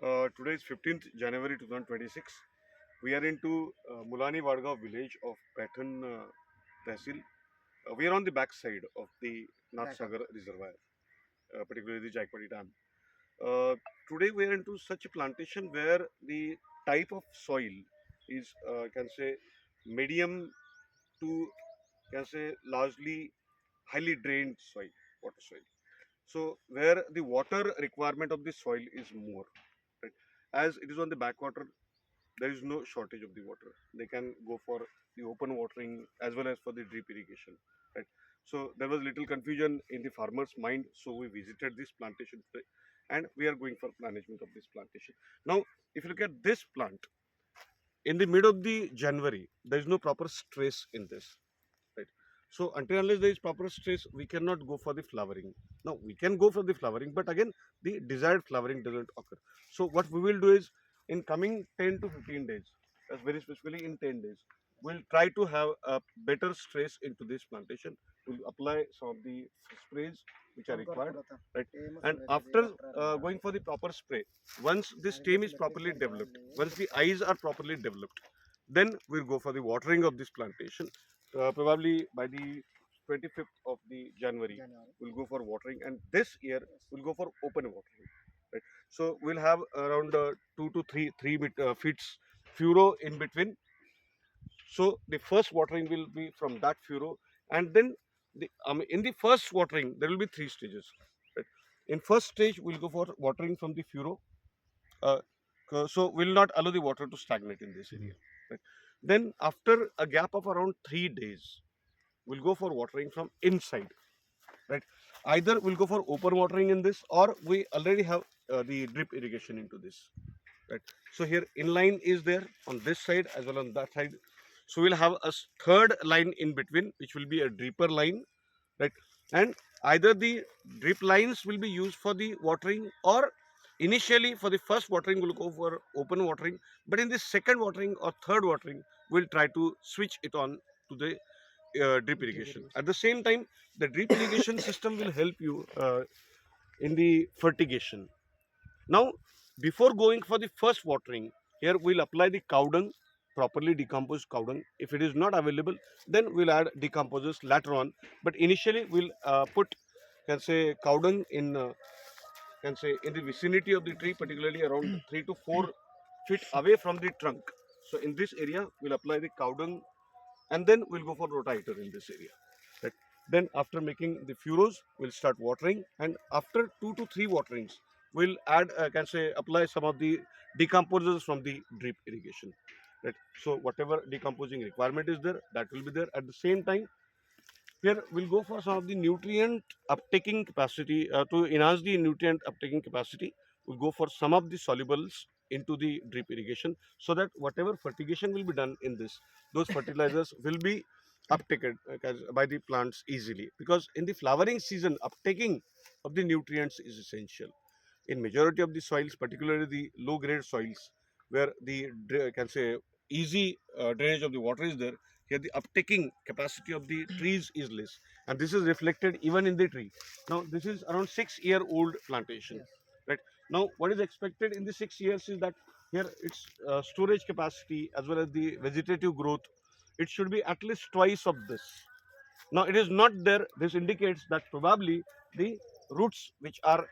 Today is 15th January 2026. We are into Mulani Vadgaon village of Pathan Tehsil. We are on the back side of the Nath Sagar Reservoir, particularly the Jaipati Dam. Uh, Today we are into such a plantation where the type of soil is, can say, medium to, can say, largely highly drained soil, water soil. So where the water requirement of the soil is more, right? As it is on the backwater, there is no shortage of the water. They can go for the open watering as well as for the drip irrigation, right? So there was little confusion in the farmer's mind. So we visited this plantation today, and we are going for management of this plantation. Now, if you look at this plant, in the mid of the January, there is no proper stress in this, right? So until unless there is proper stress, we cannot go for the flowering. Now we can go for the flowering, but again the desired flowering doesn't occur. So what we will do is, in coming 10 to 15 days, as very specifically in 10 days, we'll try to have a better stress into this plantation. We'll apply some of the sprays which are required, right? And after going for the proper spray, once the stem is properly developed, once the eyes are properly developed, then we'll go for the watering of this plantation. Probably by the 25th of the January, we'll go for watering, and this year we'll go for open watering. Right. So we'll have around 2 to 3 feet furrow in between. So the first watering will be from that furrow, and then in the first watering there will be three stages. Right. In first stage, we'll go for watering from the furrow. Uh, so we'll not allow the water to stagnate in this area. Right. Then after a gap of around 3 days, we'll go for watering from inside, right? Either we'll go for open watering in this, or we already have the drip irrigation into this, right? So here inline is there on this side as well on that side. So we'll have a third line in between, which will be a dripper line, right? And either the drip lines will be used for the watering, or initially for the first watering we'll go for open watering, but in the second watering or third watering we'll try to switch it on to the drip irrigation. At the same time, the drip irrigation system will help you in the fertigation. Now, before going for the first watering, here we'll apply the cow dung, properly decomposed cow dung. If it is not available, then we'll add decomposers later on. But initially, we'll put, can say, cow dung in, can say, in the vicinity of the tree, particularly around 3 to 4 feet away from the trunk. So in this area, we'll apply the cow dung, and then we'll go for rotator in this area. Right. Then after making the furrows, we'll start watering, and after 2 to 3 waterings, we'll add, can say, apply some of the decomposers from the drip irrigation. Right. So whatever decomposing requirement is there, that will be there. At the same time, here we'll go for some of the nutrient uptaking capacity, to enhance the nutrient uptaking capacity. We'll go for some of the solubles into the drip irrigation, so that whatever fertigation will be done in this, those fertilizers will be uptaken by the plants easily, because in the flowering season uptaking of the nutrients is essential. In majority of the soils, particularly the low grade soils, where the, can say, easy drainage of the water is there, here the uptaking capacity of the trees is less, and this is reflected even in the tree. Now this is around 6-year-old plantation. Right. Now what is expected in the 6 years is that here its storage capacity as well as the vegetative growth, it should be at least twice of this. Now it is not there. This indicates that probably the roots which are